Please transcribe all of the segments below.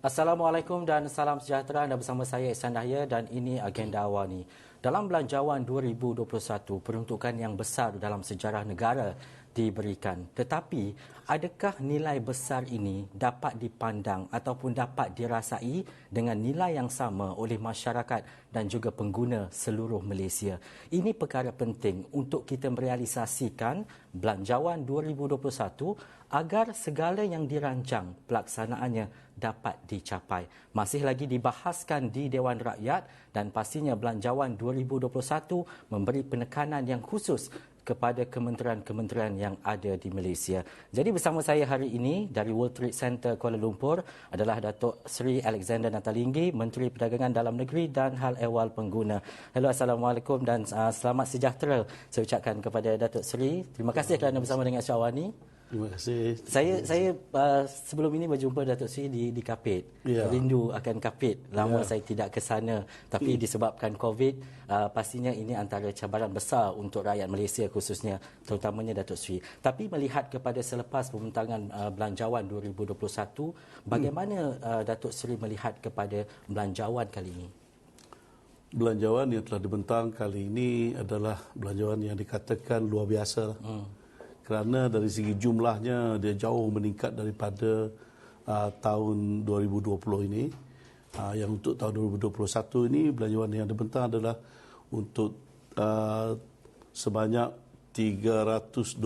Assalamualaikum dan salam sejahtera. Anda bersama saya Ihsan Dahya dan ini Agenda Awani. Dalam Belanjawan 2021, peruntukan yang besar dalam sejarah negara diberikan. Tetapi, adakah nilai besar ini dapat dipandang ataupun dapat dirasai dengan nilai yang sama oleh masyarakat dan juga pengguna seluruh Malaysia? Ini perkara penting untuk kita merealisasikan Belanjawan 2021 agar segala yang dirancang pelaksanaannya dapat dicapai. Masih lagi dibahaskan di Dewan Rakyat dan pastinya Belanjawan 2021 memberi penekanan yang khusus kepada kementerian-kementerian yang ada di Malaysia. Jadi bersama saya hari ini dari World Trade Center Kuala Lumpur adalah Datuk Seri Alexander Nathalinggi, Menteri Perdagangan Dalam Negeri dan Hal Ehwal Pengguna. Hello, Assalamualaikum dan selamat sejahtera saya ucapkan kepada Datuk Seri. Terima kasih kerana bersama dengan Syawani. Terima kasih. Saya sebelum ini berjumpa Datuk Seri di Kapit. Ya. Rindu akan Kapit. Lama Ya. saya tidak ke sana. Tapi disebabkan COVID, pastinya ini antara cabaran besar untuk rakyat Malaysia khususnya, terutamanya Datuk Seri. Tapi melihat kepada selepas pembentangan Belanjawan 2021, bagaimana Datuk Seri melihat kepada Belanjawan kali ini? Belanjawan yang telah dibentang kali ini adalah belanjawan yang dikatakan luar biasa. Kerana dari segi jumlahnya dia jauh meningkat daripada tahun 2020 ini. Yang untuk tahun 2021 ini belanjawan yang dibentang adalah untuk sebanyak 322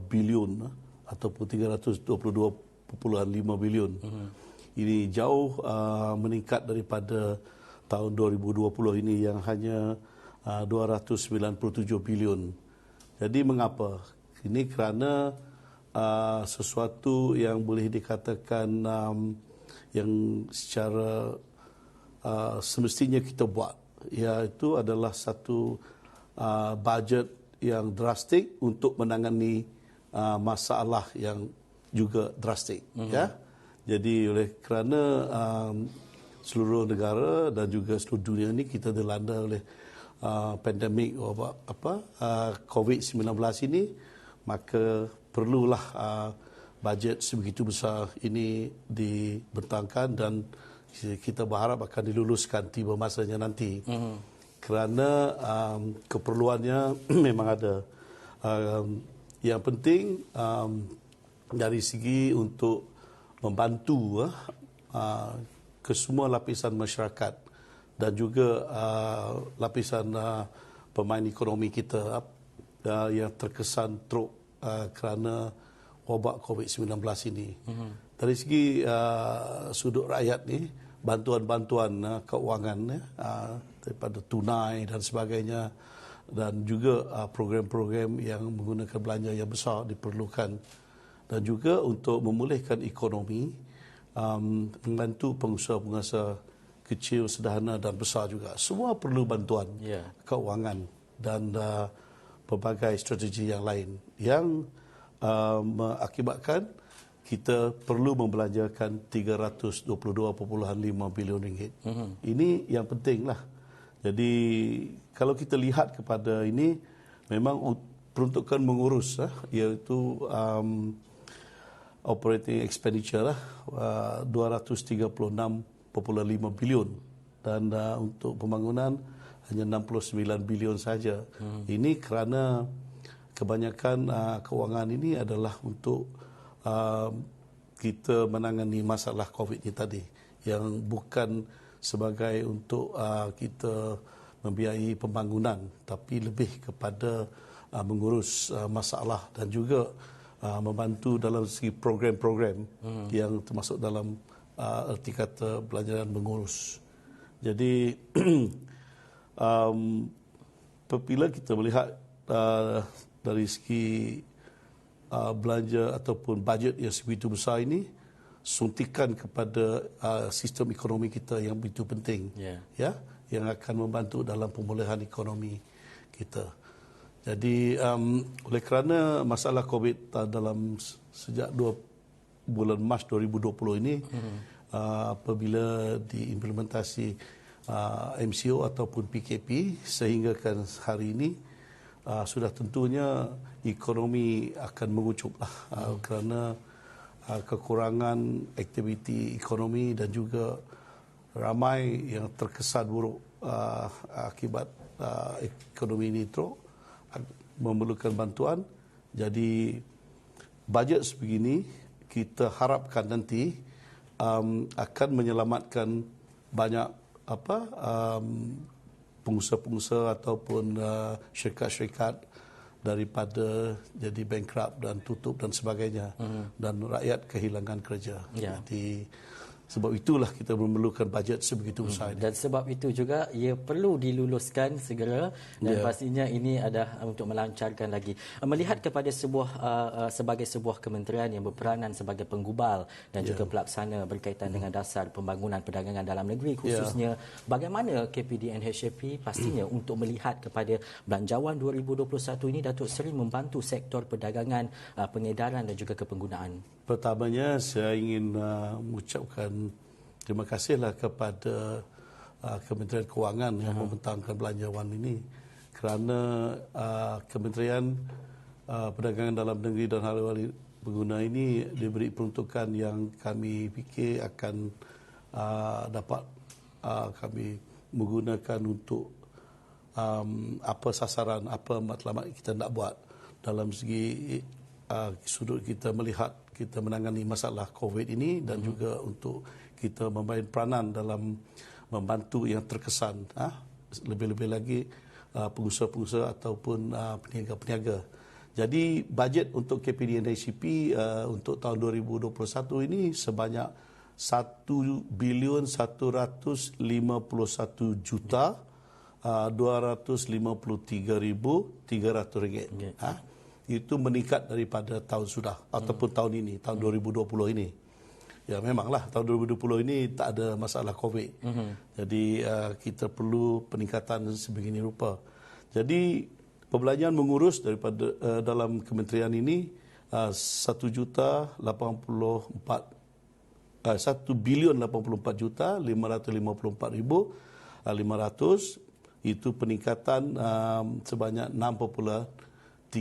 bilion ataupun 322.5 bilion. Ini jauh meningkat daripada tahun 2020 ini yang hanya 297 bilion. Jadi mengapa? Ini kerana sesuatu yang boleh dikatakan yang secara semestinya kita buat, iaitu adalah satu bajet yang drastik untuk menangani masalah yang juga drastik. Ya, jadi oleh kerana seluruh negara dan juga seluruh dunia ini kita dilanda oleh pandemik COVID-19 ini, maka perlulah bajet sebegitu besar ini dibentangkan dan kita berharap akan diluluskan tiba masanya nanti. Kerana keperluannya memang ada. Yang penting dari segi untuk membantu ke semua lapisan masyarakat dan juga lapisan pemain ekonomi kita yang terkesan teruk kerana wabak COVID-19 ini. Dari segi sudut rakyat ni, bantuan-bantuan keuangan daripada tunai dan sebagainya dan juga program-program yang menggunakan belanja yang besar diperlukan. Dan juga untuk memulihkan ekonomi, membantu pengusaha-pengusaha kecil, sederhana dan besar juga. Semua perlu bantuan keuangan dan pelbagai strategi yang lain yang mengakibatkan kita perlu membelanjakan 322.5 bilion ringgit. Ini yang pentinglah. Jadi kalau kita lihat kepada ini, memang peruntukan mengurus iaitu operating expenditure 236.5 bilion dan untuk pembangunan hanya 69 bilion saja. Ini kerana kebanyakan kewangan ini adalah untuk kita menangani masalah COVID ini tadi, yang bukan sebagai untuk kita membiayai pembangunan, tapi lebih kepada mengurus masalah dan juga membantu dalam segi program-program yang termasuk dalam erti kata belanjawan mengurus. Jadi apabila kita melihat dari segi belanja ataupun bajet yang sebegitu besar ini, suntikan kepada sistem ekonomi kita yang begitu penting, yang akan membantu dalam pemulihan ekonomi kita. Jadi oleh kerana masalah COVID dalam sejak 2 bulan Mac 2020 ini, apabila diimplementasi MCO ataupun PKP sehinggakan hari ini, sudah tentunya ekonomi akan mengucuplah kerana kekurangan aktiviti ekonomi dan juga ramai yang terkesan buruk akibat ekonomi ini teruk memerlukan bantuan. Jadi bajet sebegini kita harapkan nanti akan menyelamatkan banyak pengusaha-pengusaha ataupun syarikat-syarikat daripada jadi bankrupt dan tutup dan sebagainya, dan rakyat kehilangan kerja. Jadi sebab itulah kita memerlukan bajet sebegitu besar. Dan sebab itu juga ia perlu diluluskan segera, dan pastinya ini adalah untuk melancarkan lagi. Melihat kepada sebagai sebuah kementerian yang berperanan sebagai penggubal dan juga pelaksana berkaitan dengan dasar pembangunan perdagangan dalam negeri khususnya, bagaimana KPDNHAP pastinya untuk melihat kepada Belanjawan 2021 ini Datuk Seri membantu sektor perdagangan, pengedaran dan juga kepenggunaan. Pertamanya saya ingin mengucapkan terima kasihlah kepada Kementerian Kewangan yang membentangkan belanjawan ini, kerana Kementerian Perdagangan Dalam Negeri dan Hal-Ehwal Pengguna ini diberi peruntukan yang kami fikir akan dapat kami menggunakan untuk apa sasaran, apa matlamat kita nak buat dalam segi sudut kita melihat kita menangani masalah COVID ini, dan juga untuk kita memain peranan dalam membantu yang terkesan, lebih-lebih lagi pengusaha-pengusaha ataupun peniaga-peniaga. Jadi bajet untuk KPDNHAP untuk tahun 2021 ini sebanyak 1,151,253,300 ringgit. Itu meningkat daripada tahun sudah ataupun tahun ini, tahun 2020 ini. Ya memanglah tahun 2020 ini tak ada masalah COVID. Jadi kita perlu peningkatan sebegini rupa. Jadi perbelanjaan mengurus daripada dalam kementerian ini 1,084,554,500 itu peningkatan sebanyak 6.33%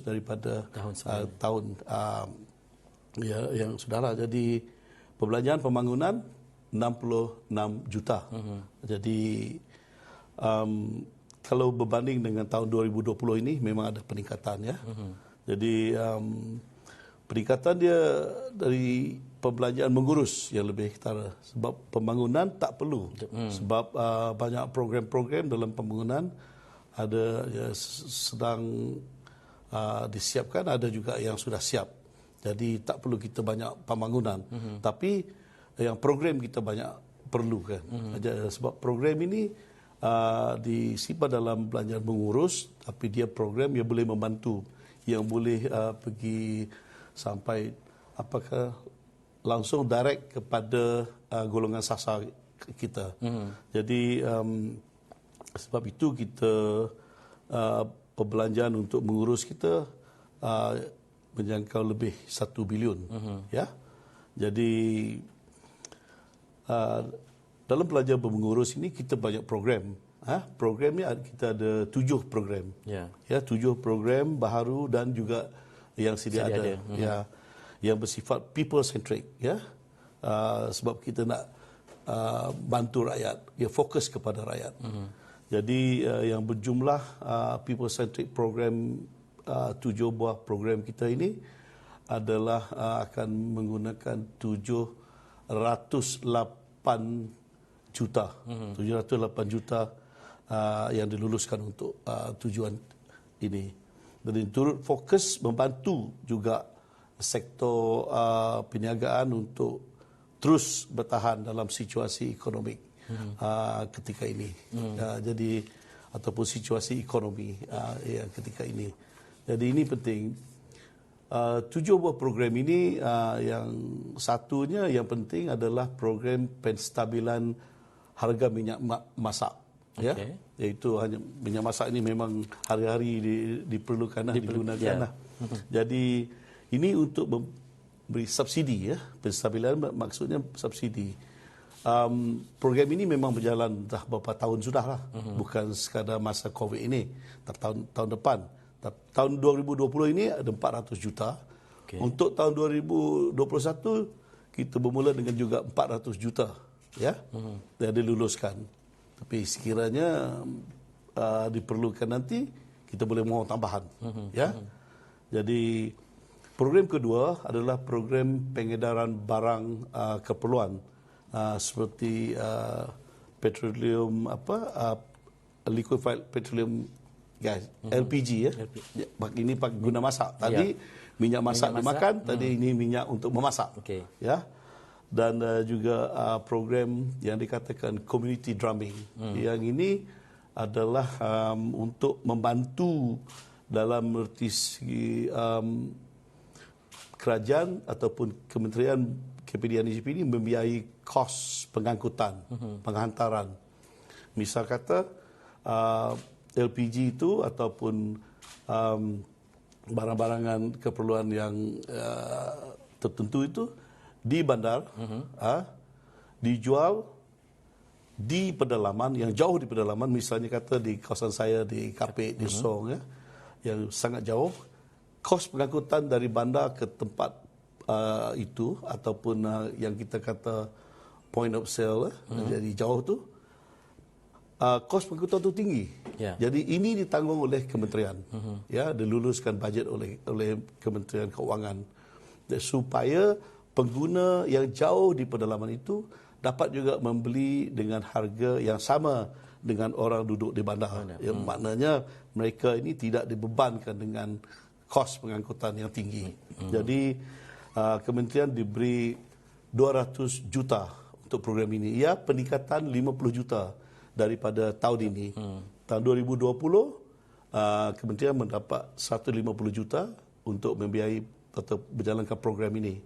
daripada tahun yang sudahlah. Jadi perbelanjaan pembangunan 66 juta. Jadi kalau berbanding dengan tahun 2020 ini memang ada peningkatan ya. Jadi peningkatan dia dari perbelanjaan mengurus yang lebih ketara, sebab pembangunan tak perlu. Sebab banyak program-program dalam pembangunan ada sedang disiapkan, ada juga yang sudah siap. Jadi tak perlu kita banyak pembangunan. Tapi yang program kita banyak perlukan. Sebab program ini disimpan dalam belanjaan mengurus, tapi dia program yang boleh membantu, yang boleh pergi sampai apakah langsung direct kepada golongan sasar kita. Jadi sebab itu kita perbelanjaan untuk mengurus kita menjangkau lebih 1 bilion. Ya. Jadi dalam pelajaran mengurus ini kita banyak program. Program ni kita ada 7 program. Ya, 7 program baharu dan juga yang sedia ada. Ya, yang bersifat people centric. Ya, sebab kita nak bantu rakyat. Ya, fokus kepada rakyat. Jadi yang berjumlah people centric program 7 buah program kita ini adalah akan menggunakan 708 juta. 708 juta yang diluluskan untuk tujuan ini. Dan turut fokus membantu juga sektor perniagaan untuk terus bertahan dalam situasi ekonomi ketika ini. Jadi ataupun situasi ekonomi ketika ini. Jadi ini penting. 7 buah program ini yang satunya yang penting adalah program penstabilan harga minyak masak. Ya, iaitu hanya minyak masak ini memang hari-hari diperlukan, digunakan. Jadi ini untuk memberi subsidi ya, penstabilan maksudnya subsidi. Program ini memang berjalan dah beberapa tahun sudah lah, bukan sekadar masa COVID ini, tahun depan. Tahun 2020 ini ada 400 juta. Okey. Untuk tahun 2021 kita bermula dengan juga 400 juta ya. Yang diluluskan. Tapi sekiranya diperlukan nanti kita boleh mohon tambahan ya. Jadi program kedua adalah program pengedaran barang keperluan seperti petroleum liquefied petroleum gas LPG ya. Ini pakai guna masak. Tadi minyak masak dimakan, tadi ini minyak untuk memasak. Okey. Ya. Dan juga program yang dikatakan community drumming. Yang ini adalah untuk membantu dalam erti segi kerajaan ataupun Kementerian KPDN IGP ini membiayai kos pengangkutan, penghantaran. Misal kata LPG itu ataupun barang-barangan keperluan yang tertentu itu di bandar dijual di pedalaman yang jauh di pedalaman, misalnya kata di kawasan saya di Kapit, di Song ya, yang sangat jauh. Kos pengangkutan dari bandar ke tempat itu ataupun yang kita kata point of sale jadi jauh tu kos pengangkutan tu tinggi. Jadi ini ditanggung oleh kementerian. Ya, diluluskan bajet oleh Kementerian Keuangan supaya pengguna yang jauh di pedalaman itu dapat juga membeli dengan harga yang sama dengan orang duduk di bandar. Yang maknanya mereka ini tidak dibebankan dengan kos pengangkutan yang tinggi. Jadi kementerian diberi 200 juta untuk program ini. Ya, peningkatan 50 juta daripada tahun ini. Tahun 2020 kementerian mendapat 150 juta untuk membiayai atau berjalankan program ini.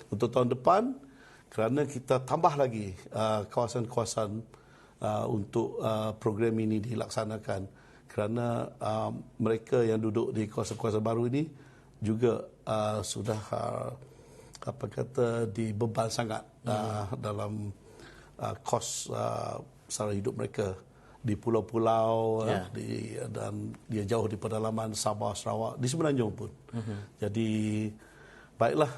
Untuk tahun depan, kerana kita tambah lagi kawasan-kawasan untuk program ini dilaksanakan, kerana mereka yang duduk di kawasan-kawasan baru ini juga sudah dibeban sangat dalam kos sara hidup mereka di pulau-pulau dan dia jauh di pedalaman Sabah, Sarawak, di Semenanjung pun. Jadi baiklah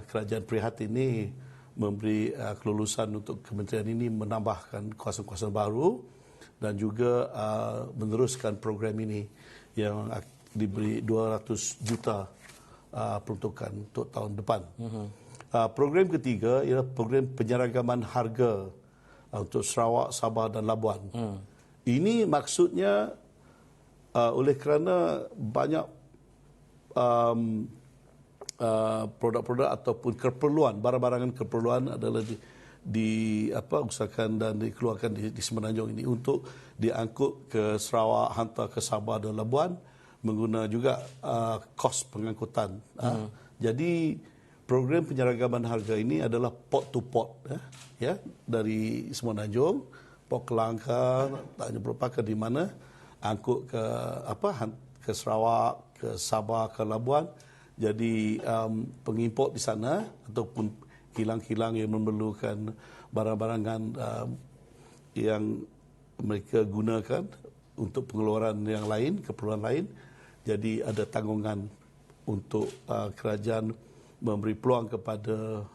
kerajaan prihatin ini memberi kelulusan untuk kementerian ini menambahkan kawasan-kawasan baru dan juga meneruskan program ini yang diberi 200 juta peruntukan untuk tahun depan. Program ketiga ialah program penyeragaman harga untuk Sarawak, Sabah dan Labuan. Ini maksudnya oleh kerana banyak produk-produk ataupun keperluan, barang-barangan keperluan adalah usahakan dan dikeluarkan di Semenanjung ini untuk diangkut ke Sarawak, hantar ke Sabah dan Labuan menggunakan juga kos pengangkutan. Jadi program penyeragaman harga ini adalah port to port ya, dari Semenanjung, Port Kelangka, tak hanya merupakan di mana angkut ke Sarawak, ke Sabah, ke Labuan. Jadi pengimport di sana ataupun kilang-kilang yang memerlukan barang-barangan yang mereka gunakan untuk pengeluaran yang lain, keperluan lain. Jadi ada tanggungan untuk kerajaan memberi peluang kepada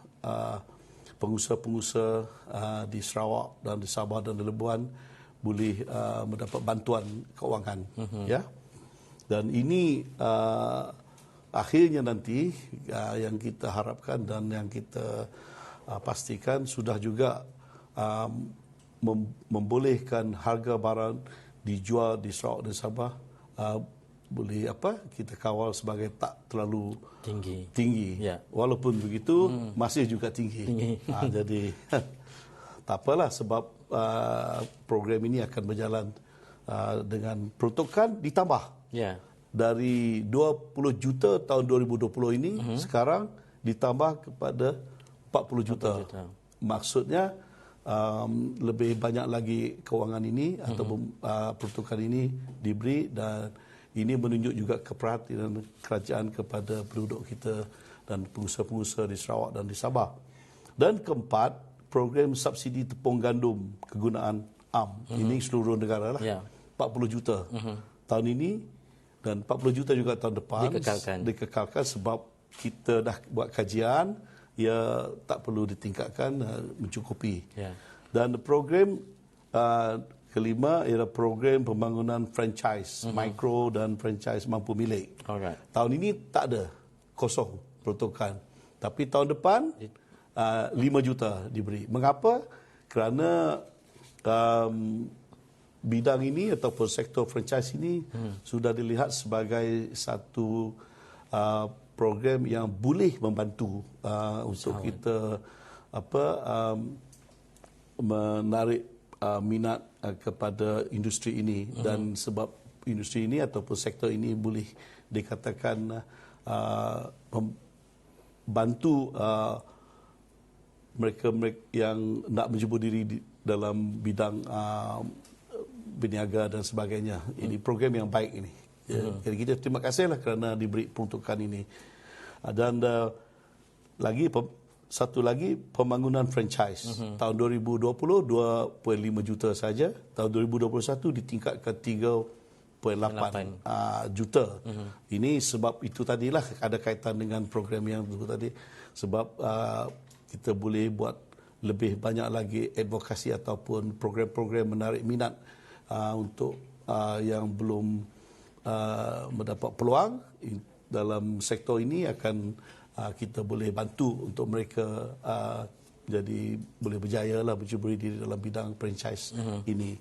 pengusaha-pengusaha di Sarawak dan di Sabah dan di Labuan boleh mendapat bantuan keuangan. Ya. Dan ini akhirnya nanti yang kita harapkan dan yang kita pastikan sudah juga membolehkan harga barang dijual di Sarawak dan Sabah boleh kita kawal sebagai tak terlalu tinggi. Ya. Walaupun begitu masih juga tinggi. Jadi tak apalah sebab program ini akan berjalan dengan peruntukan ditambah. Ya. Dari 20 juta tahun 2020 ini sekarang ditambah kepada 40 juta. Maksudnya lebih banyak lagi kewangan ini atau peruntukan ini diberi dan ini menunjuk juga keperhatian kerajaan kepada penduduk kita dan pengusaha-pengusaha di Sarawak dan di Sabah. Dan keempat, program subsidi tepung gandum kegunaan am. Ini seluruh negara lah. 40 juta tahun ini dan 40 juta juga tahun depan dikekalkan sebab kita dah buat kajian, ia tak perlu ditingkatkan, mencukupi. Ya. Dan program kelima ialah program pembangunan franchise, mikro dan franchise mampu milik. Alright. Tahun ini tak ada, kosong peruntukan. Tapi tahun depan 5 juta diberi. Mengapa? Kerana bidang ini ataupun sektor franchise ini sudah dilihat sebagai satu program yang boleh membantu untuk kita menarik minat kepada industri ini, dan sebab industri ini ataupun sektor ini boleh dikatakan membantu mereka yang nak menjemput diri dalam bidang berniaga dan sebagainya. Ini program yang baik ini. Jadi kita terima kasihlah kerana diberi peruntukan ini. Dan satu lagi pembangunan franchise. Tahun 2020 2.5 juta saja. Tahun 2021 ditingkatkan 3.8 juta. Ini sebab itu tadilah ada kaitan dengan program yang dulu tadi. Sebab kita boleh buat lebih banyak lagi advokasi ataupun program-program menarik minat untuk yang belum mendapat peluang dalam sektor ini, akan kita boleh bantu untuk mereka jadi boleh berjaya lah berjubur diri dalam bidang franchise ini.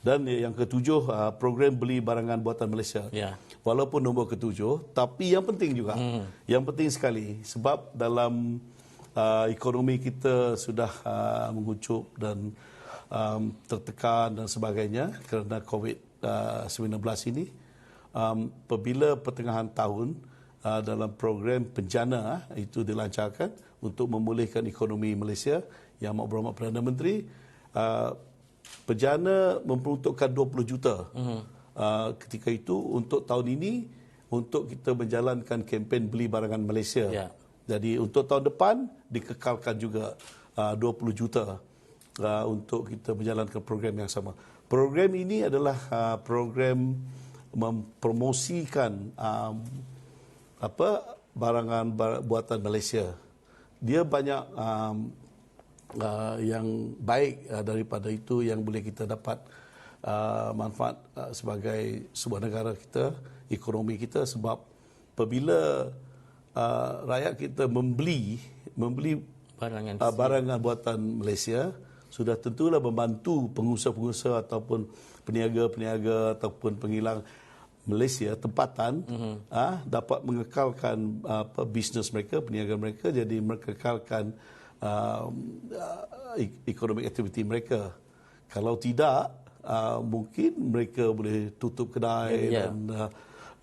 Dan yang ketujuh, program beli barangan buatan Malaysia. Ya. Walaupun nombor ketujuh, tapi yang penting juga, yang penting sekali, sebab dalam ekonomi kita sudah mengucup dan tertekan dan sebagainya kerana COVID-19 ini. Apabila pertengahan tahun dalam program penjana itu dilancarkan untuk memulihkan ekonomi Malaysia yang Amat Berhormat Perdana Menteri, penjana memperuntukkan 20 juta ketika itu untuk tahun ini untuk kita menjalankan kempen beli barangan Malaysia. Ya. Jadi untuk tahun depan dikekalkan juga 20 juta untuk kita menjalankan program yang sama. Program ini adalah program mempromosikan barangan buatan Malaysia. Dia banyak yang baik daripada itu yang boleh kita dapat manfaat sebagai sebuah negara kita, ekonomi kita, sebab apabila rakyat kita membeli barangan buatan Malaysia, sudah tentulah membantu pengusaha-pengusaha ataupun peniaga-peniaga ataupun penghilang Malaysia tempatan dapat mengekalkan bisnes mereka, peniaga mereka, jadi mengekalkan economic activity mereka. Kalau tidak, mungkin mereka boleh tutup kedai dan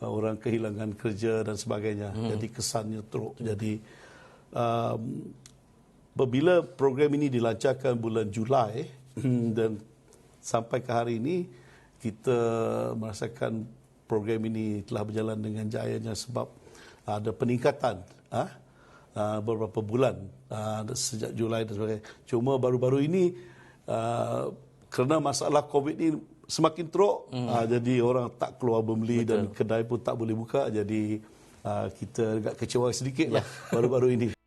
orang kehilangan kerja dan sebagainya. Jadi kesannya teruk. Jadi apabila program ini dilancarkan bulan Julai dan sampai ke hari ini, kita merasakan program ini telah berjalan dengan jayanya sebab ada peningkatan beberapa bulan sejak Julai dan sebagainya. Cuma baru-baru ini kerana masalah COVID ini semakin teruk, jadi orang tak keluar membeli. Betul. Dan kedai pun tak boleh buka, jadi kita agak kecewa sedikit lah baru-baru ini.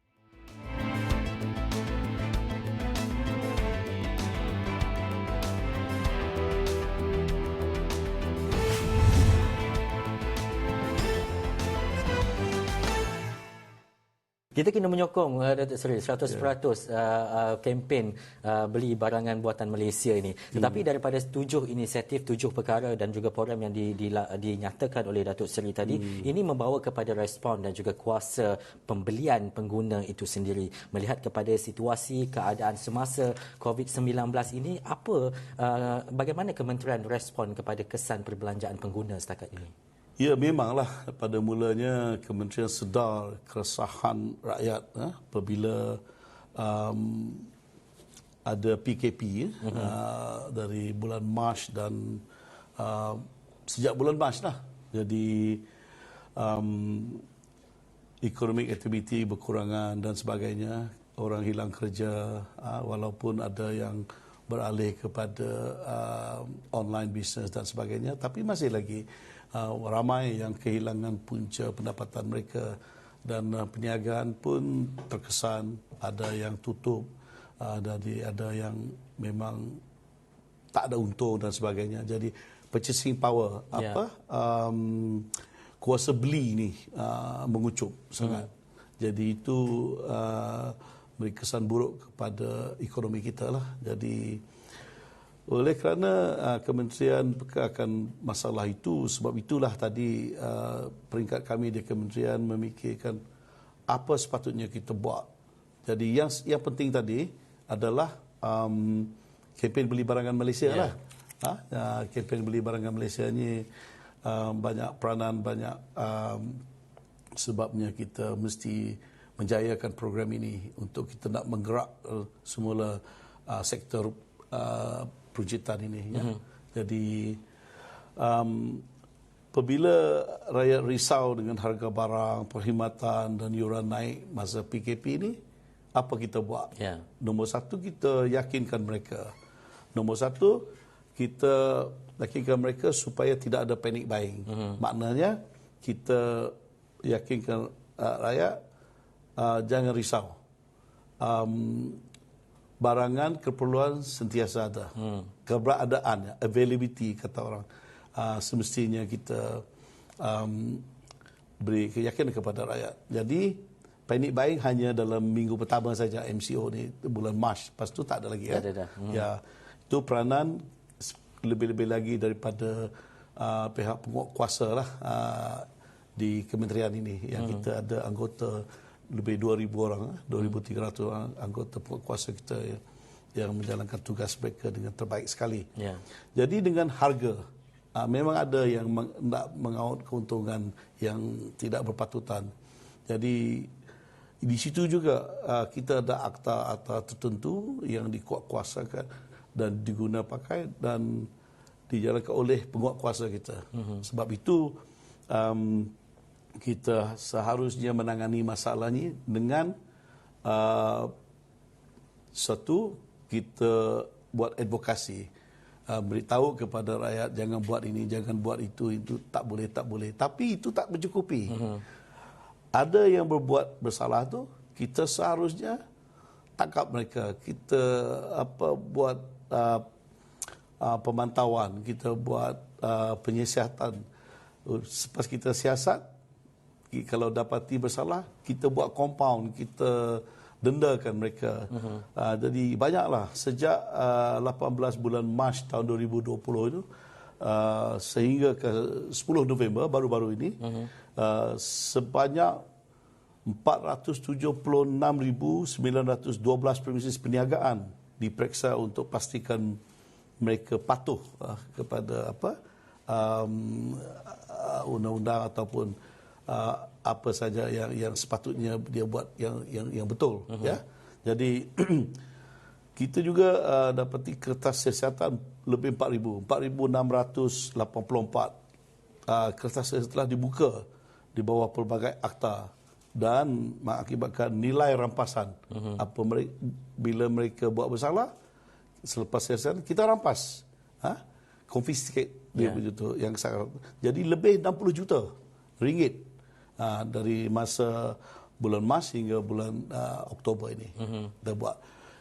Kita kena menyokong Datuk Seri 100% kempen beli barangan buatan Malaysia ini. Tetapi daripada 7 inisiatif, 7 perkara dan juga program yang dinyatakan oleh Datuk Seri tadi, ini membawa kepada respon dan juga kuasa pembelian pengguna itu sendiri. Melihat kepada situasi keadaan semasa COVID-19 ini, bagaimana kementerian respon kepada kesan perbelanjaan pengguna setakat ini? Ya, memanglah pada mulanya kementerian sedar keresahan rakyat apabila ada PKP dari bulan Mac dan sejak bulan Mac lah. Jadi economic activity berkurangan dan sebagainya, orang hilang kerja, walaupun ada yang beralih kepada online business dan sebagainya, tapi masih lagi ramai yang kehilangan punca pendapatan mereka dan perniagaan pun terkesan, ada yang tutup, ada yang memang tak ada untung dan sebagainya. Jadi purchasing power kuasa beli ni mengucup sangat. Jadi itu beri kesan buruk kepada ekonomi kita lah. Jadi oleh kerana kementerian akan masalah itu, sebab itulah tadi peringkat kami di kementerian memikirkan apa sepatutnya kita buat. Jadi yang penting tadi adalah kempen beli barangan Malaysia lah. Kempen beli barangan Malaysia ni banyak peranan, banyak sebabnya kita mesti menjayakan program ini untuk kita nak menggerak semula sektor perujitan ini. Ya. Jadi apabila rakyat risau dengan harga barang, perkhidmatan dan yuran naik masa PKP ini, apa kita buat? Nombor satu, kita yakinkan mereka. Nombor satu, kita yakinkan mereka supaya tidak ada panic buying. Maknanya kita yakinkan rakyat jangan risau. Barangan keperluan sentiasa ada. Keberadaan, availability kata orang. Semestinya kita beri keyakinan kepada rakyat. Jadi panic buying hanya dalam minggu pertama saja MCO ni, bulan Mac. Lepas tu tak ada lagi. Ya, itu peranan lebih-lebih lagi daripada pihak penguatkuasa lah di kementerian ini, yang kita ada anggota lebih 2,000 orang, 2,300 orang anggota penguatkuasa kita yang menjalankan tugas mereka dengan terbaik sekali. Jadi dengan harga, memang ada yang nak mengaut keuntungan yang tidak berpatutan. Jadi di situ juga kita ada akta-akta tertentu yang dikuatkuasakan dan diguna pakai dan dijalankan oleh penguatkuasa kita. Sebab itu kita seharusnya menangani masalah ini dengan satu, kita buat advokasi, beritahu kepada rakyat jangan buat ini, jangan buat itu tak boleh. Tapi itu tak mencukupi. Ada yang berbuat bersalah tu, kita seharusnya tangkap mereka. Kita buat pemantauan, kita buat penyiasatan. Selepas kita siasat, kalau dapati bersalah, kita buat compound, kita dendakan mereka. Jadi banyaklah sejak 18 bulan Mac tahun 2020 itu sehingga ke 10 November baru-baru ini, sebanyak 476,912 premises perniagaan diperiksa untuk pastikan mereka patuh kepada undang-undang ataupun apa saja yang sepatutnya dia buat yang betul. Ya. Jadi kita juga dapati kertas siasatan lebih 4,684 kertas yang telah dibuka di bawah pelbagai akta dan mengakibatkan nilai rampasan. Bila mereka buat bersalah, selepas siasatan kita rampas, confiscate dia begitu yang sangat. Jadi lebih 60 juta ringgit dari masa bulan Mac hingga bulan Oktober ini kita buat.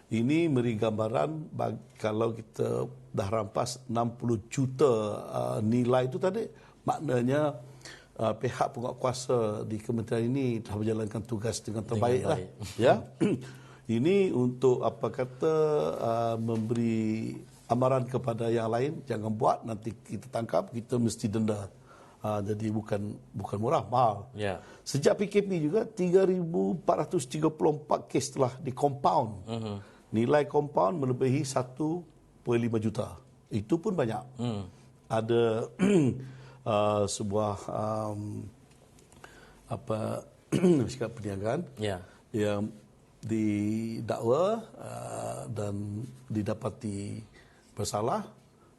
Ini beri gambaran kalau kita dah rampas 60 juta nilai itu tadi, maknanya pihak penguatkuasa di kementerian ini telah menjalankan tugas dengan terbaik lah. Ya. Ini untuk memberi amaran kepada yang lain, jangan buat, nanti kita tangkap, kita mesti denda. Jadi bukan murah, mahal. Sejak PKP juga 3,434 kes telah di compound. Nilai compound melebihi 1.5 juta. Itu pun banyak. Ada sebuah sikap perniagaan yang didakwa dan didapati bersalah,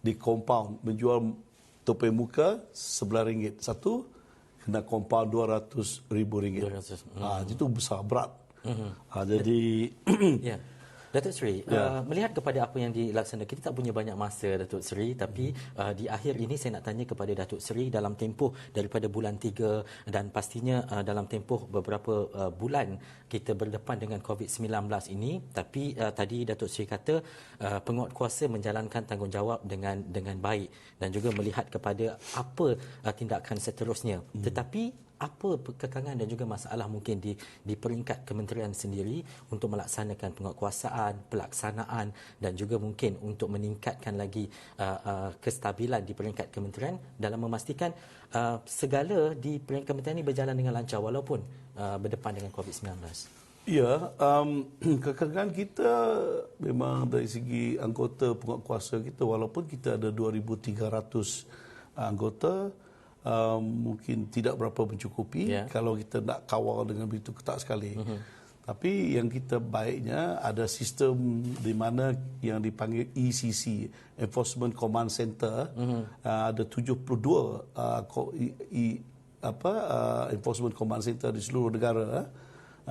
di compound menjual topeng muka RM11. Satu kena compound RM200,000. Itu besar, berat. Jadi dan Datuk Seri, melihat kepada apa yang dilaksanakan, kita tak punya banyak masa Datuk Seri, tapi di akhir ini saya nak tanya kepada Datuk Seri dalam tempoh daripada bulan 3 dan pastinya dalam tempoh beberapa bulan kita berdepan dengan COVID-19 ini, tapi tadi Datuk Seri kata penguatkuasa menjalankan tanggungjawab dengan baik dan juga melihat kepada apa tindakan seterusnya. Tetapi apa kekangan dan juga masalah mungkin di peringkat kementerian sendiri untuk melaksanakan penguatkuasaan, pelaksanaan dan juga mungkin untuk meningkatkan lagi kestabilan di peringkat kementerian dalam memastikan segala di peringkat kementerian ini berjalan dengan lancar walaupun berdepan dengan COVID-19. Ya, kekangan kita memang dari segi anggota penguatkuasa kita, walaupun kita ada 2,300 anggota, mungkin tidak berapa mencukupi kalau kita nak kawal dengan begitu ketat sekali. Tapi yang kita baiknya ada sistem di mana yang dipanggil ECC, Enforcement Command Center, ada 72 Enforcement Command Center di seluruh negara,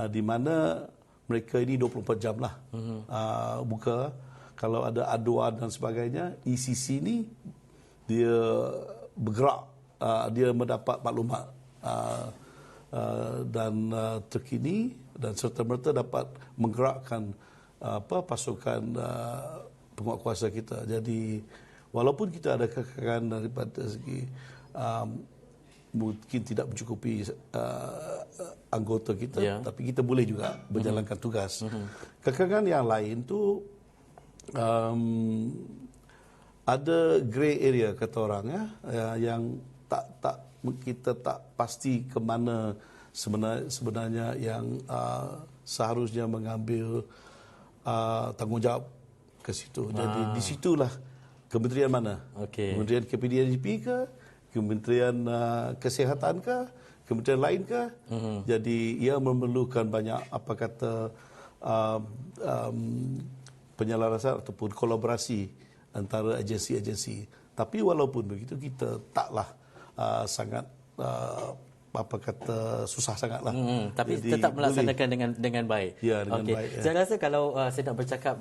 di mana mereka ini 24 jam lah buka. Kalau ada aduan dan sebagainya, ECC ni dia bergerak, dia mendapat maklumat dan terkini dan serta-merta dapat menggerakkan pasukan penguatkuasa kita. Jadi walaupun kita ada kekangan daripada segi mungkin tidak mencukupi anggota kita, tapi kita boleh juga menjalankan tugas. Kekangan yang lain tu ada grey area kata orang yang kita tak pasti ke mana sebenarnya yang seharusnya mengambil tanggungjawab ke situ. Jadi di situlah kementerian mana? Kementerian KPDNJP ke? Kementerian Kesihatan ke? Kementerian lain ke? Jadi ia memerlukan banyak penyelarasan ataupun kolaborasi antara agensi-agensi. Tapi walaupun begitu kita taklah sangat susah sangatlah. Tapi jadi, tetap melaksanakan dengan baik. Ya, dengan baik. Saya rasa kalau saya nak bercakap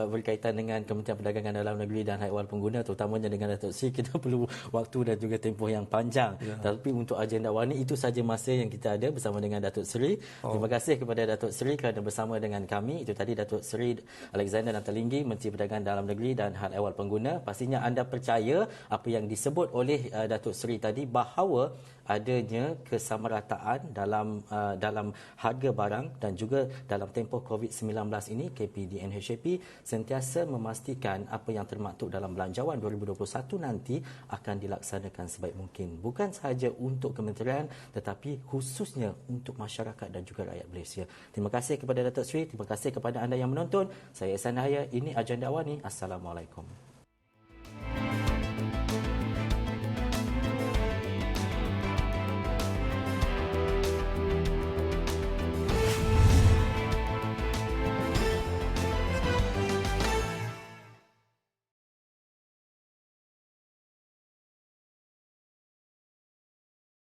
berkaitan dengan Kementerian Perdagangan Dalam Negeri dan Hak Ehwal Pengguna, terutamanya dengan Datuk Seri, kita perlu waktu dan juga tempoh yang panjang. Tapi untuk agenda awal ini, itu saja masa yang kita ada bersama dengan Datuk Seri. Terima kasih kepada Datuk Seri kerana bersama dengan kami. Itu tadi Datuk Seri Alexander Nathalinggi, Menteri Perdagangan Dalam Negeri dan Hak Ehwal Pengguna. Pastinya anda percaya apa yang disebut oleh Datuk Seri tadi, bahawa adanya kesamarataan dalam harga barang dan juga dalam tempoh COVID-19 ini, KPDNHJP sentiasa memastikan apa yang termaktub dalam Belanjawan 2021 nanti akan dilaksanakan sebaik mungkin. Bukan sahaja untuk kementerian tetapi khususnya untuk masyarakat dan juga rakyat Malaysia. Terima kasih kepada Datuk Seri, terima kasih kepada anda yang menonton. Saya Ihsan Dahaya, ini Agenda Awal ni. Assalamualaikum.